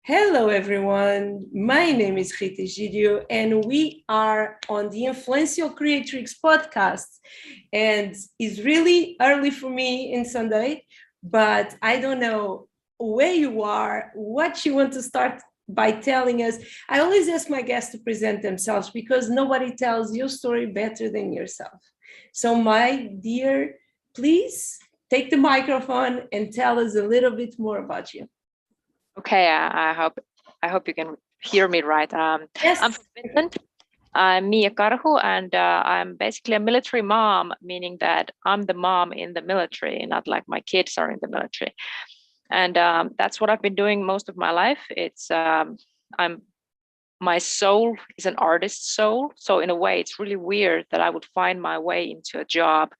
Hello, everyone. My name is Rita Egidio, and we are on the Influential Creatrix Podcast. And it's really early for me in Sunday, but I don't know where you are, what you want to start by telling us. I always ask my guests to present themselves because nobody tells your story better than yourself. So, my dear, please take the microphone and tell us a little bit more about you. Okay, I hope you can hear me right. Yes. I'm from Finland. I'm Miia Karhu, and I'm basically a military mom, meaning that I'm the mom in the military, not like my kids are in the military. And that's what I've been doing most of my life. I'm my soul is an artist soul, so in a way, it's really weird that I would find my way into a job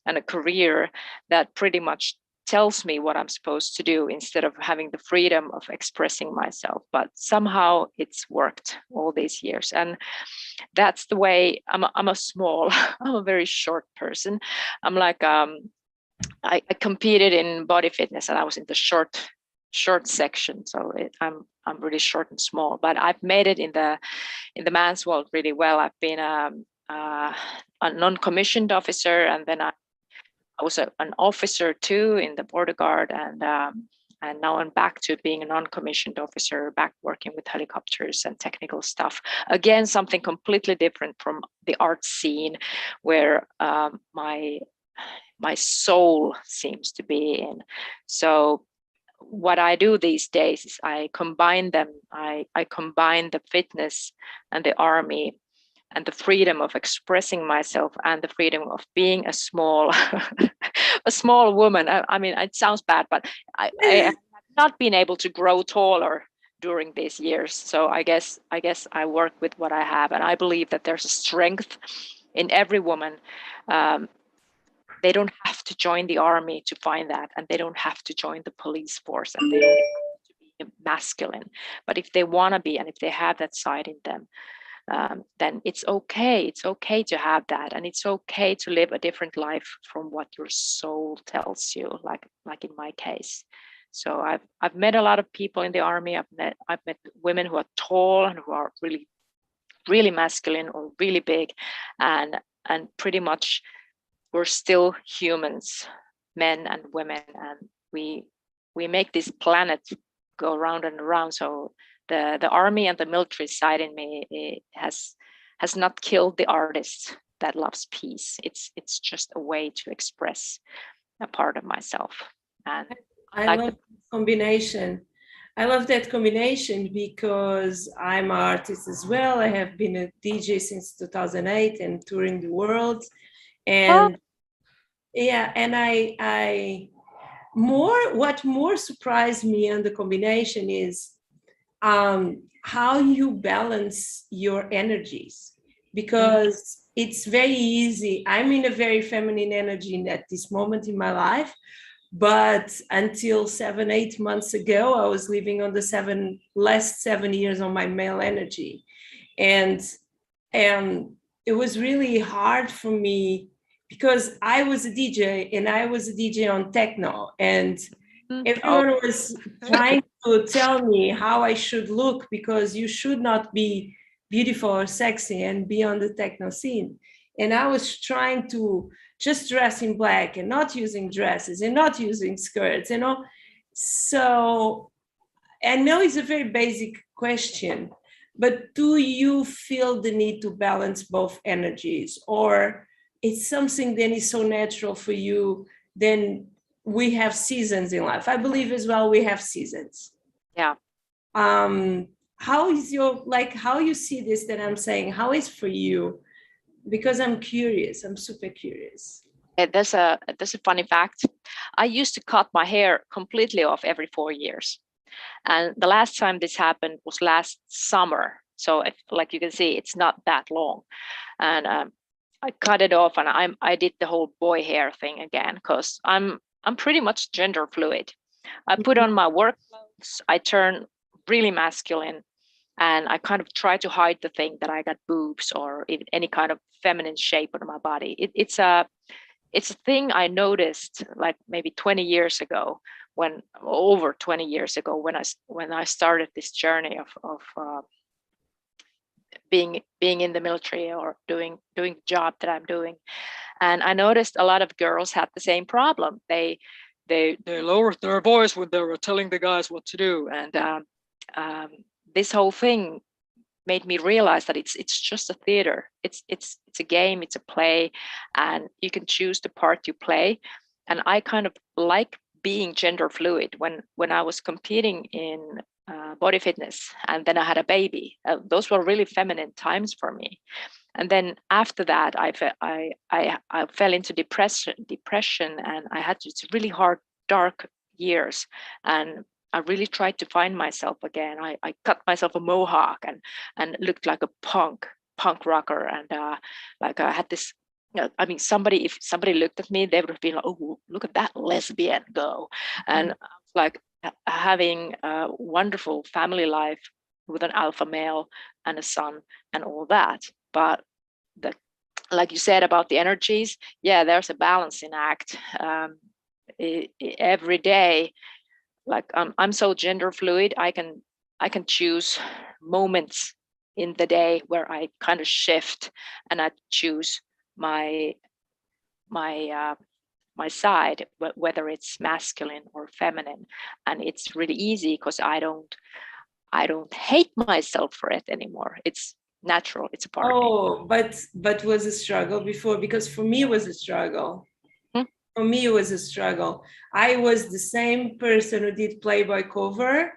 and a career that pretty much tells me what I'm supposed to do instead of having the freedom of expressing myself. But somehow it's worked all these years. And that's the way I'm a small, I'm a very short person. I'm like, I competed in body fitness and I was in the short section. So I'm really short and small, but I've made it in the man's world really well. I've been a non-commissioned officer, and then I was an officer too in the border guard, and now I'm back to being a non-commissioned officer, back working with helicopters and technical stuff. Again, something completely different from the art scene, where my soul seems to be in. So what I do these days is I combine them. I combine the fitness and the army and the freedom of expressing myself and the freedom of being a small a small woman. I mean, it sounds bad, but I have not been able to grow taller during these years. So I guess I work with what I have, and I believe that there's a strength in every woman. They don't have to join the army to find that, and they don't have to join the police force, and they don't have to be masculine. But if they want to be, and if they have that side in them, then it's okay. It's okay to have that, and it's okay to live a different life from what your soul tells you. Like in my case, so I've met a lot of people in the army. I've met women who are tall and who are really masculine or really big, and pretty much we're still humans, men and women, and we make this planet go round and around. So the army and the military side in me has not killed the artist that loves peace. It's just a way to express a part of myself. And I love that combination. I love that combination because I'm an artist as well. I have been a DJ since 2008 and touring the world. And yeah, and what more surprised me on the combination is how you balance your energies, because it's very easy. I'm in a very feminine energy at this moment in my life, but until 7-8 months ago, I was living on the last 7 years on my male energy, and it was really hard for me because I was a DJ and I was a DJ on techno, and everyone was trying to tell me how I should look, because you should not be beautiful or sexy and be on the techno scene. And I was trying to just dress in black and not using dresses and not using skirts, you know. So I know it's a very basic question, but do you feel the need to balance both energies, or it's something that is so natural for you? Then we have seasons in life. I believe as well we have seasons. Yeah. How is how you see this that I'm saying? How is for you? Because I'm curious. I'm super curious. There's a funny fact. I used to cut my hair completely off every 4 years. And the last time this happened was last summer. So like you can see, it's not that long. And I cut it off, and I did the whole boy hair thing again, because I'm pretty much gender fluid. I put on my work clothes, I turn really masculine, and I kind of try to hide the thing that I got boobs or any kind of feminine shape on my body. It's a thing I noticed like maybe 20 years ago, when over 20 years ago, when I started this journey of being in the military or doing the job that I'm doing. And I noticed a lot of girls had the same problem. They lowered their voice when they were telling the guys what to do. And this whole thing made me realize that it's just a theater. It's a game, it's a play, and you can choose the part you play. And I kind of like being gender fluid. When I was competing in body fitness, and then I had a baby, those were really feminine times for me. And then after that, I fell into depression, and I had it's really hard, dark years. And I really tried to find myself again. I cut myself a mohawk and looked like a punk rocker. And like I had this, I mean, if somebody looked at me, they would be like, "Oh, look at that lesbian go." And I was like having a wonderful family life with an alpha male and a son and all that. But like you said about the energies, yeah, there's a balancing act every day. Like I'm so gender fluid, I can choose moments in the day where I kind of shift, and I choose my side, whether it's masculine or feminine. And it's really easy because I don't hate myself for it anymore. It's natural, it's a part of me. Oh, but was a struggle before, because for me it was a struggle. For me, it was a struggle. I was the same person who did Playboy cover,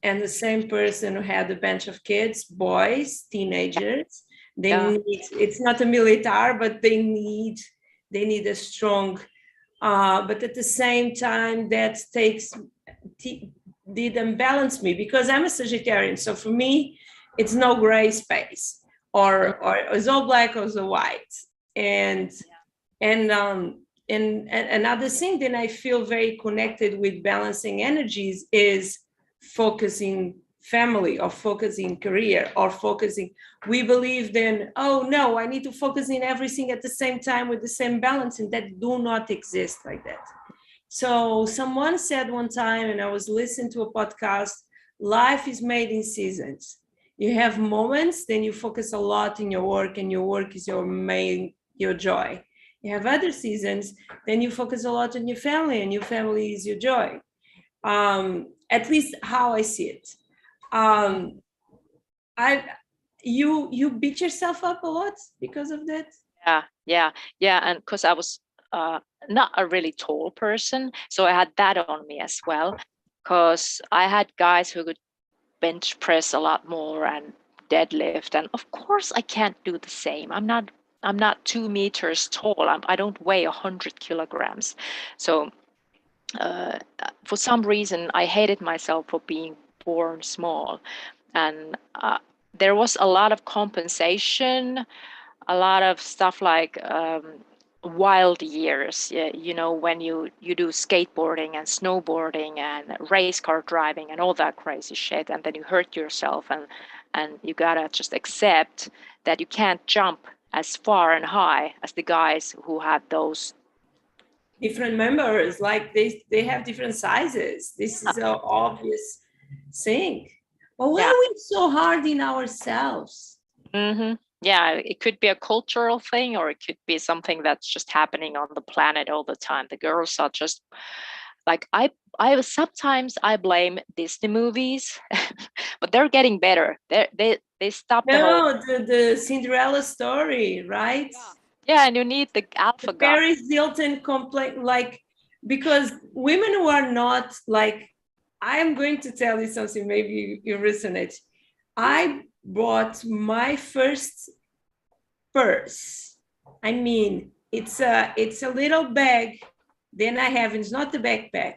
and the same person who had a bunch of kids, boys, teenagers. It's not a military, but they need a strong. But at the same time, that did unbalance me, because I'm a Sagittarian. So for me, it's no gray space, or it's all black or it's all white, and another thing that I feel very connected with balancing energies is focusing family, or focusing career, or focusing. We believe then, oh no, I need to focus in everything at the same time with the same balance, and that do not exist like that. So someone said one time, and I was listening to a podcast, life is made in seasons. You have moments, then you focus a lot in your work, and your work is your joy. You have other seasons, then you focus a lot on your family, and your family is your joy. At least how I see it. You beat yourself up a lot because of that? Yeah. And because I was not a really tall person, so I had that on me as well. Because I had guys who could bench press a lot more and deadlift, and of course I can't do the same. I'm not 2 meters tall. I don't weigh 100 kilograms. So for some reason, I hated myself for being born small. And there was a lot of compensation, a lot of stuff like wild years. You know, when you do skateboarding and snowboarding and race car driving and all that crazy shit, and then you hurt yourself, and you gotta just accept that you can't jump as far and high as the guys who had those different members. Like they have different sizes. This is an obvious thing. But why are we so hard in ourselves? Mm-hmm. Yeah, it could be a cultural thing, or it could be something that's just happening on the planet all the time. The girls are just like, I sometimes I blame Disney movies, but they're getting better. They stopped the Cinderella story, right? Yeah, and you need the alpha guy. Paris Hilton complaint, like, because women who are not like, I am going to tell you something, maybe you resonate. I bought my first purse. I mean, it's a little bag. Then I have, it's not the backpack.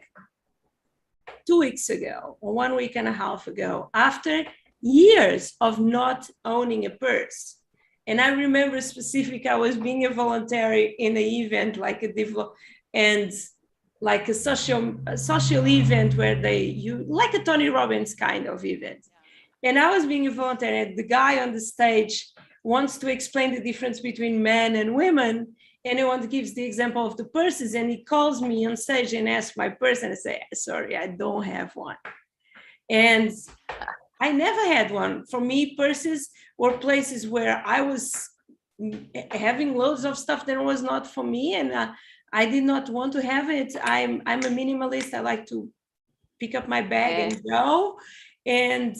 2 weeks ago, or 1 week and a half ago, after years of not owning a purse. And I remember specifically, I was being a volunteer in an event, like a social event where like a Tony Robbins kind of event. And I was being a volunteer, and the guy on the stage wants to explain the difference between men and women. anyone gives the example of the purses, and he calls me on stage and asks my purse, and I say, sorry, I don't have one. And I never had one. For me, purses were places where I was having loads of stuff that was not for me, and I did not want to have it. I'm a minimalist. I like to pick up my bag and go. And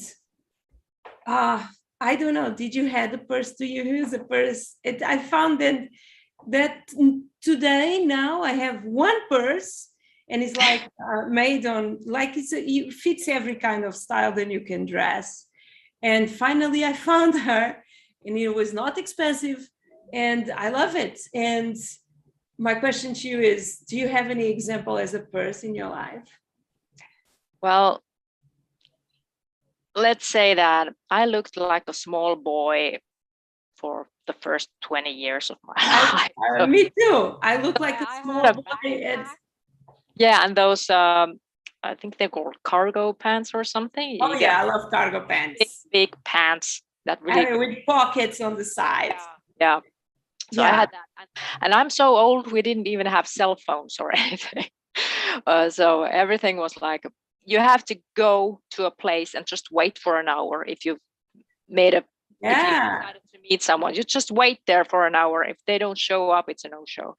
I don't know. Did you have a purse? Do you use a purse? I found that today now I have one purse, and it's like made on, like it fits every kind of style that you can dress. And finally I found her, and it was not expensive, and I love it. And my question to you is, do you have any example as a purse in your life? Well, let's say that I looked like a small boy for the first 20 years of my life. Me too. I look like a small boy. Yeah, and those I think they're called cargo pants or something. Oh yeah, I love cargo pants. Big pants that really with pockets on the side. Yeah. So I had that, and I'm so old. We didn't even have cell phones or anything. So everything was like, you have to go to a place and just wait for an hour. If you've made if you decided to meet someone, you just wait there for an hour. If they don't show up, it's a no-show.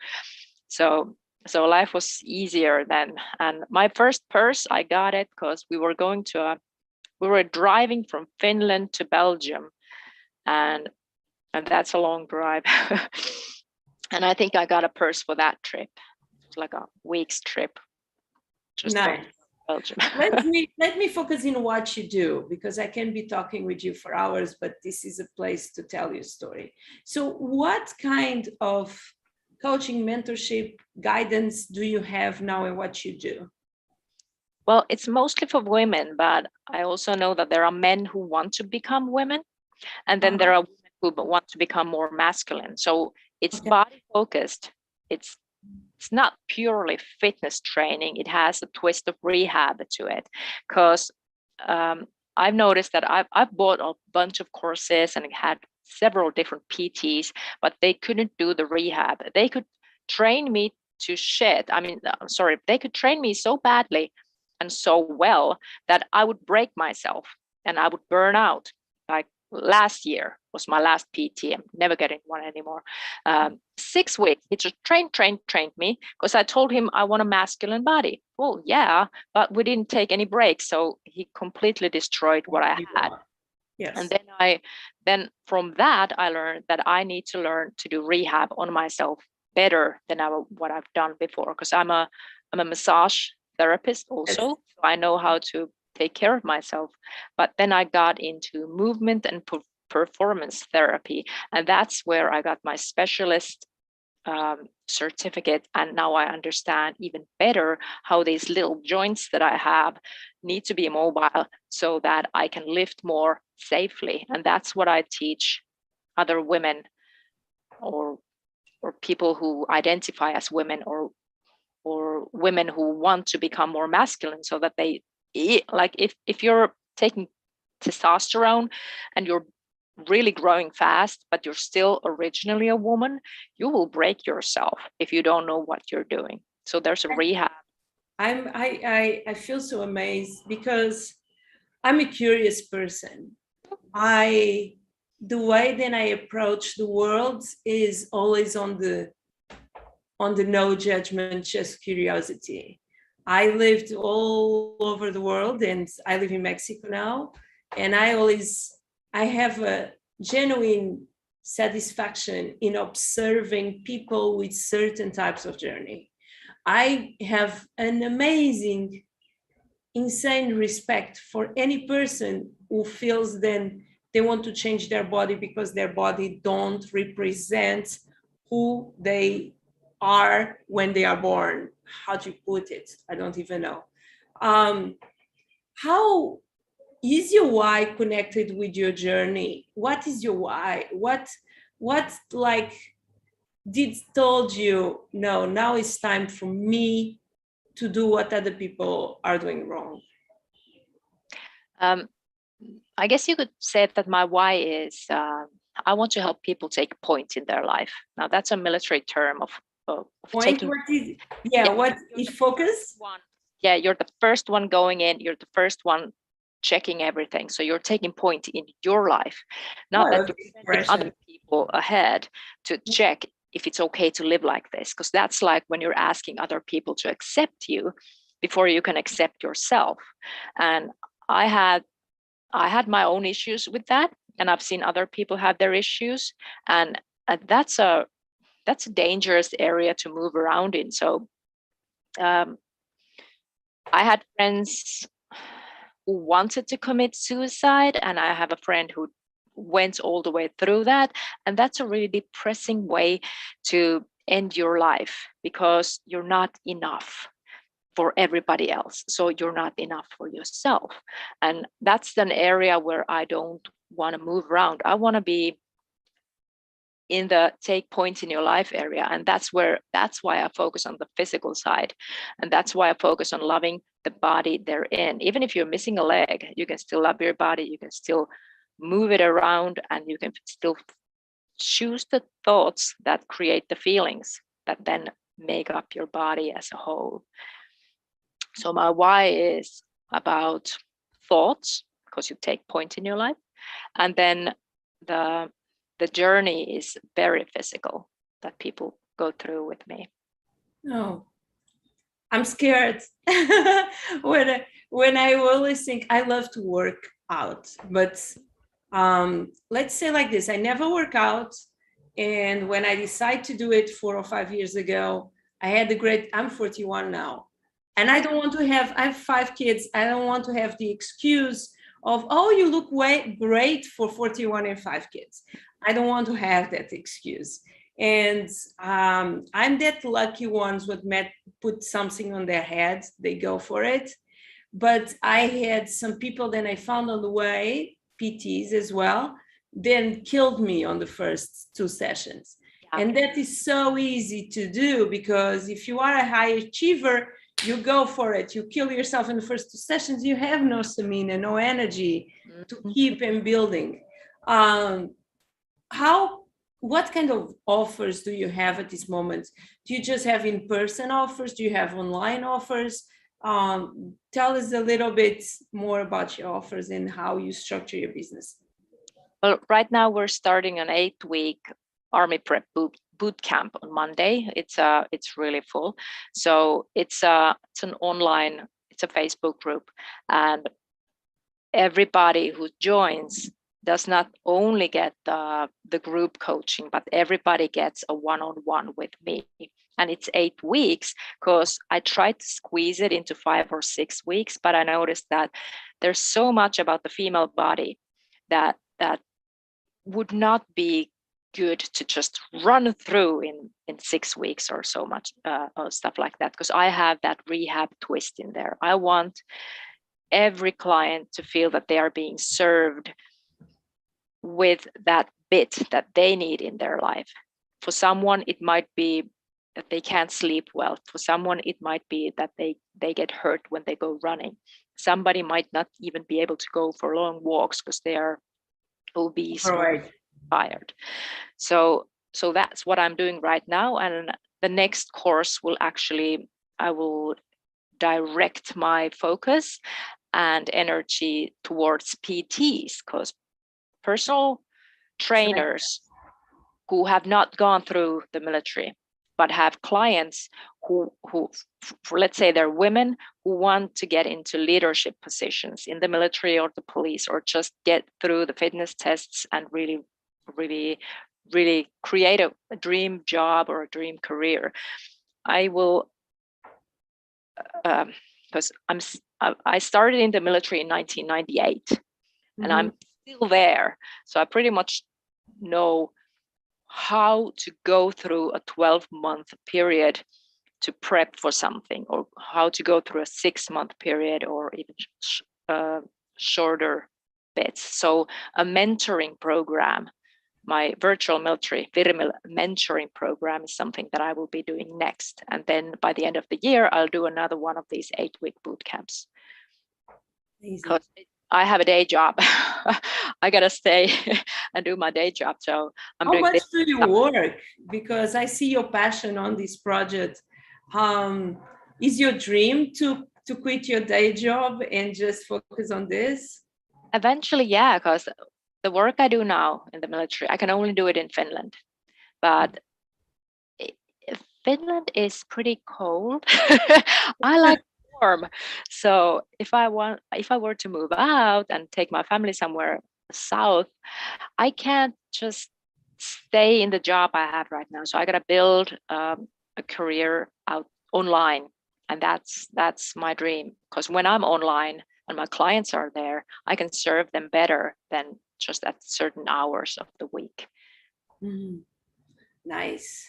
So life was easier then. And my first purse, I got it because we were driving from Finland to Belgium, and that's a long drive. And I think I got a purse for that trip. It's like a week's trip. Just nice. Belgium. let me focus in what you do, because I can be talking with you for hours, but this is a place to tell your story. So what kind of coaching, mentorship, guidance do you have now in what you do? Well, it's mostly for women, but I also know that there are men who want to become women, and then there are women who want to become more masculine. So it's body focused. It's not purely fitness training. It has a twist of rehab to it, because I've noticed that I've bought a bunch of courses and had several different PTs, but they couldn't do the rehab. They could train me to shit. They could train me so badly and so well that I would break myself and I would burn out. Like last year was my last PT. I'm never getting one anymore. 6 weeks, he just trained me, because I told him I want a masculine body. Well, yeah, but we didn't take any breaks. So he completely destroyed what I had. Yes. And then from that, I learned that I need to learn to do rehab on myself better than what I've done before, because I'm a massage therapist also. So I know how to take care of myself. But then I got into movement and performance therapy, and that's where I got my specialist certificate. And now I understand even better how these little joints that I have need to be mobile so that I can lift more safely. And that's what I teach other women or people who identify as women, or women who want to become more masculine, so that they, like, if you're taking testosterone and you're really growing fast, but you're still originally a woman, you will break yourself if you don't know what you're doing. So there's a rehab. I feel so amazed, because I'm a curious person. The way that I approach the world is always on the no judgment, just curiosity. I lived all over the world, and I live in Mexico now, and I have a genuine satisfaction in observing people with certain types of journey. I have an amazing, insane respect for any person who feels then they want to change their body because their body don't represent who they are when they are born. How do you put it? I don't even know. How is your why connected with your journey? What is your why? What like did told you, no, now it's time for me to do what other people are doing wrong? I guess you could say that my why is I want to help people take point in their life. Now that's a military term of Point, taking. what is, yeah, what is focus? Yeah, you're the first one going in. You're the first one checking everything. So you're taking point in your life, not that you're sending other people ahead to check if it's okay to live like this. Because that's like when you're asking other people to accept you before you can accept yourself. And I had my own issues with that, and I've seen other people have their issues, and that's a dangerous area to move around in. So I had friends who wanted to commit suicide, and I have a friend who went all the way through that, and that's a really depressing way to end your life, because you're not enough for everybody else, so you're not enough for yourself. And that's an area where I don't want to move around. I want to be in the take points in your life area, and that's why I focus on the physical side, and that's why I focus on loving the body they're in. Even if you're missing a leg, you can still love your body, you can still move it around, and you can still choose the thoughts that create the feelings that then make up your body as a whole. So my why is about thoughts, because you take point in your life, and then the journey is very physical that people go through with me. No, I'm scared. when I always think I love to work out, but let's say like this, I never work out. And when I decided to do it 4 or 5 years ago, I'm 41 now. And I have 5 kids. I don't want to have the excuse of, oh, you look great for 41 and 5 kids. I don't want to have that excuse. And I'm that lucky ones would put something on their heads, they go for it. But I had some people that I found on the way, PTs as well, then killed me on the first 2 sessions. Okay. And that is so easy to do, because if you are a high achiever, you go for it. You kill yourself in the first 2 sessions. You have no stamina, no energy to keep and building. What kind of offers do you have at this moment? Do you just have in-person offers? Do you have online offers? Tell us a little bit more about your offers and how you structure your business. Well, right now we're starting an 8-week Army Prep boot camp on Monday. It's really full. So it's a Facebook group, and everybody who joins does not only get the group coaching, but everybody gets a one-on-one with me. And it's 8 weeks, because I tried to squeeze it into 5 or 6 weeks, but I noticed that there's so much about the female body that would not be good to just run through in 6 weeks or so much, or stuff like that, because I have that rehab twist in there. I want every client to feel that they are being served with that bit that they need in their life. For someone, it might be that they can't sleep well. For someone, it might be that they get hurt when they go running. Somebody might not even be able to go for long walks because they are obese or tired. So that's what I'm doing right now. And the next course I will direct my focus and energy towards PTs, because personal trainers who have not gone through the military but have clients who let's say they're women who want to get into leadership positions in the military or the police, or just get through the fitness tests and really create a dream job or a dream career. I will, because I started in the military in 1998, mm-hmm. and I'm still there. So I pretty much know how to go through a 12-month period to prep for something, or how to go through a 6-month period, or even shorter bits. So a mentoring program, my virtual military Virmil mentoring program, is something that I will be doing next. And then by the end of the year, I'll do another one of these 8-week boot camps. Because I have a day job. I gotta stay and do my day job. So I'm How doing much this. do you work? Because I see your passion on this project. Is your dream to quit your day job and just focus on this? Eventually, yeah, because the work I do now in the military, I can only do it in Finland. But Finland is pretty cold. I like warm. So if I were to move out and take my family somewhere south, I can't just stay in the job I have right now. So I gotta build a career out online, and that's my dream. Because when I'm online and my clients are there, I can serve them better than just at certain hours of the week. Mm-hmm. Nice.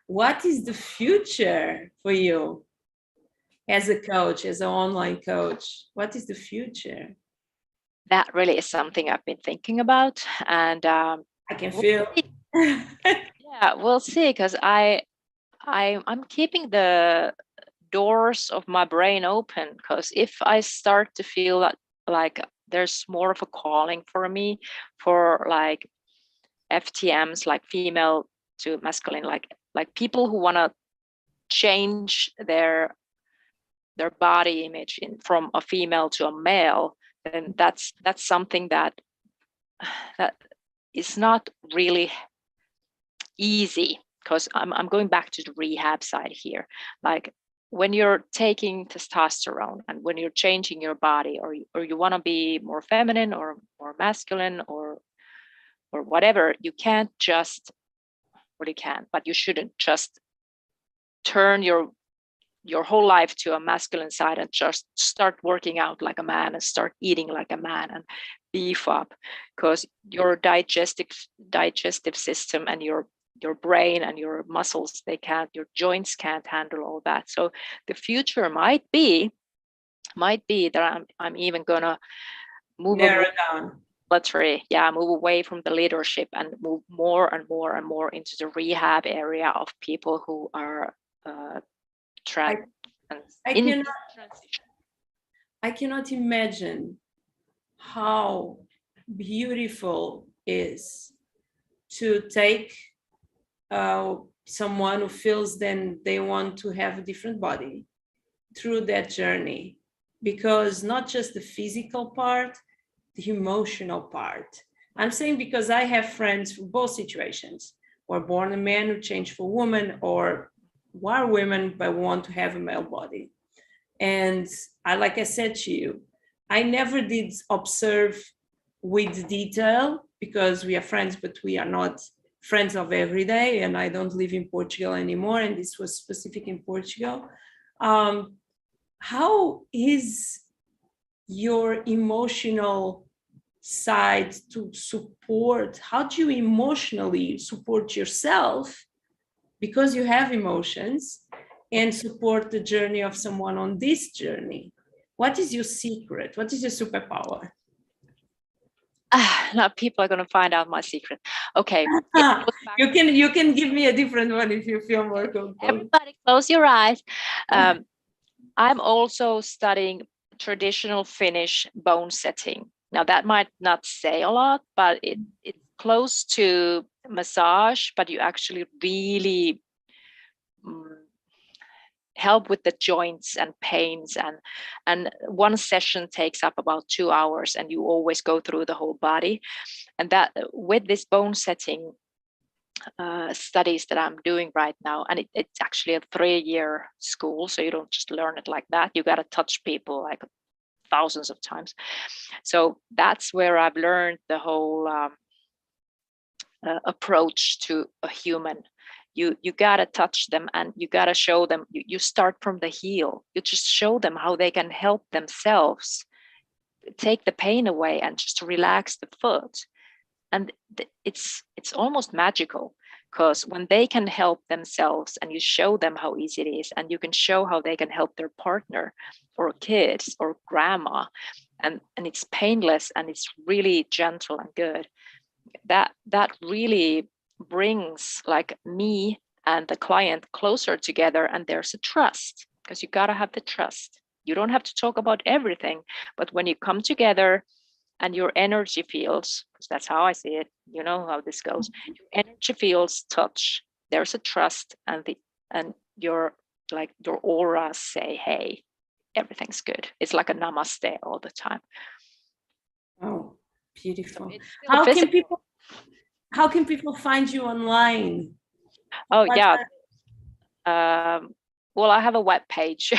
What is the future for you as a coach, as an online coach? What is the future? That really is something I've been thinking about, and I can feel. yeah, we'll see. Because I'm keeping the doors of my brain open. Because if I start to feel that like there's more of a calling for me for like FTMs, like female to masculine, like people who want to change their body image from a female to a male, then that's something that is not really easy. Because I'm going back to the rehab side here. Like when you're taking testosterone and when you're changing your body, or you want to be more feminine or more masculine or whatever, you can't just, well, you can, but you shouldn't just turn your whole life to a masculine side and just start working out like a man and start eating like a man and beef up. Because your digestive system and your brain and your muscles, your joints can't handle all that. So the future might be that I'm even gonna move Narrow down. military, move away from the leadership and move more and more and more into the rehab area of people who are I cannot imagine how beautiful is to take someone who feels then they want to have a different body through that journey, because not just the physical part, the emotional part. I'm saying because I have friends for both situations, or born a man who changed for woman, or are women but want to have a male body. And like I said to you, I never did observe with detail because we are friends, but we are not friends of every day. And I don't live in Portugal anymore. And this was specific in Portugal. How is your emotional side to support? How do you emotionally support yourself, because you have emotions, and support the journey of someone on this journey? What is your secret? What is your superpower? Now people are going to find out my secret. Okay. You can give me a different one if you feel more comfortable. Everybody close your eyes. I'm also studying traditional Finnish bone setting. Now that might not say a lot, but it's close to massage, but you actually really help with the joints and pains, and one session takes up about 2 hours, and you always go through the whole body. And that with this bone setting studies that I'm doing right now, and it's actually a 3-year school, so you don't just learn it like that. You got to touch people like thousands of times. So that's where I've learned the whole approach to a human. You got to touch them, and you got to show them. You start from the heel. You just show them how they can help themselves take the pain away and just relax the foot. And it's almost magical, because when they can help themselves and you show them how easy it is, and you can show how they can help their partner or kids or grandma, and it's painless and it's really gentle and good, that really brings like me and the client closer together. And there's a trust, because you got to have the trust. You don't have to talk about everything, but when you come together and your energy fields, because that's how I see it, you know how this goes, your energy fields touch, there's a trust, and your aura say, hey, everything's good. It's like a namaste all the time. Oh, beautiful. So How can people find you online? Oh, yeah. Well, I have a web page.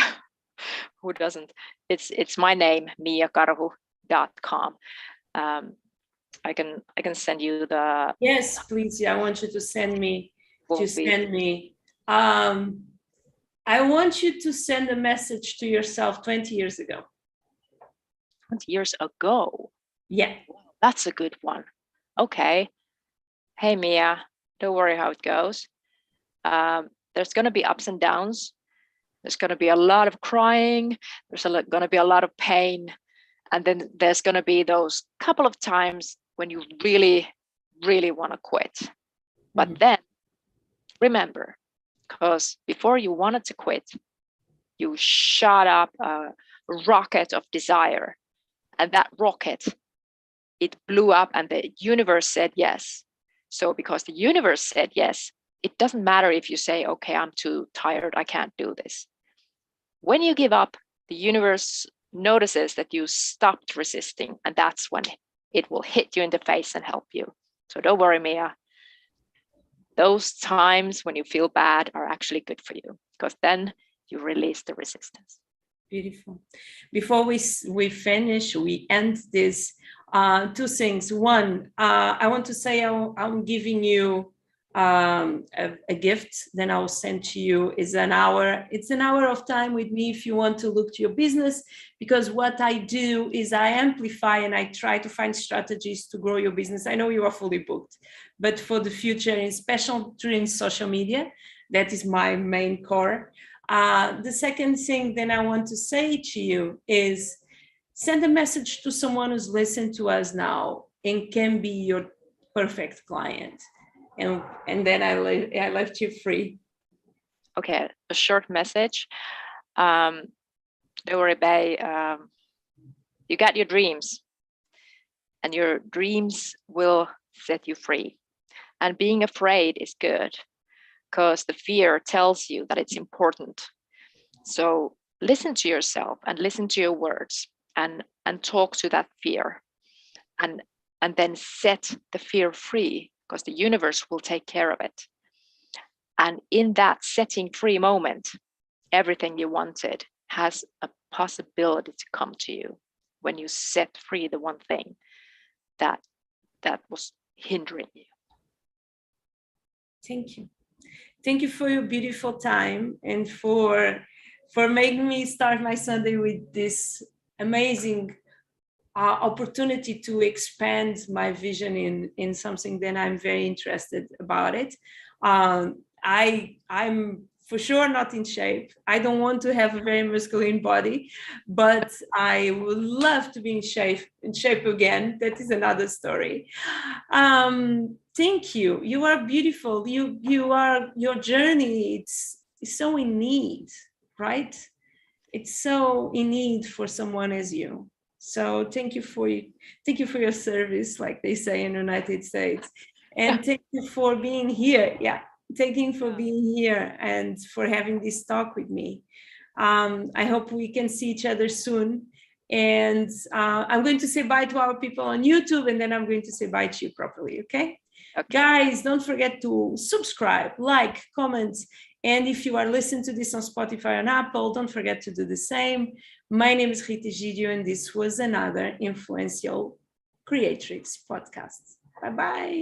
Who doesn't? It's my name, miiakarhu.com. I can send you the. Yes, please. Yeah, I want you to send me. I want you to send a message to yourself 20 years ago. 20 years ago? Yeah. That's a good one. Okay. Hey, Miia, don't worry how it goes. There's going to be ups and downs. There's going to be a lot of crying. There's going to be a lot of pain. And then there's going to be those couple of times when you really, really want to quit. But then remember, because before you wanted to quit, you shot up a rocket of desire. And that rocket, it blew up and the universe said yes. So because the universe said yes, it doesn't matter if you say, okay, I'm too tired, I can't do this. When you give up, the universe notices that you stopped resisting, and that's when it will hit you in the face and help you. So don't worry, Miia. Those times when you feel bad are actually good for you, because then you release the resistance. Beautiful. Before we finish, we end this, two things. One, I want to say I'm giving you a gift. Then I'll send to you is an hour. It's an hour of time with me if you want to look to your business, because what I do is I amplify and I try to find strategies to grow your business. I know you are fully booked, but for the future, and especially during social media, that is my main core. The second thing then I want to say to you is send a message to someone who's listening to us now and can be your perfect client. And then I left you free. Okay, a short message. Don't worry, babe. You got your dreams, and your dreams will set you free. And being afraid is good, because the fear tells you that it's important. So listen to yourself and listen to your words and talk to that fear, and then set the fear free, because the universe will take care of it. And in that setting free moment, everything you wanted has a possibility to come to you when you set free the one thing that was hindering you. Thank you. Thank you for your beautiful time and for making me start my Sunday with this amazing opportunity to expand my vision in something that I'm very interested about it. I'm for sure not in shape. I don't want to have a very masculine body, but I would love to be in shape again. That is another story. Thank you. You are beautiful. You are, your journey, it's so in need, right? It's so in need for someone as you. So thank you for your service, like they say in the United States. And thank you for being here. Yeah. Thank you for being here and for having this talk with me. I hope we can see each other soon. And I'm going to say bye to our people on YouTube, and then I'm going to say bye to you properly, okay? Guys, don't forget to subscribe, like, comment. And if you are listening to this on Spotify and Apple, don't forget to do the same. My name is Rita Egidio, and this was another influential Creatrix podcast. Bye-bye.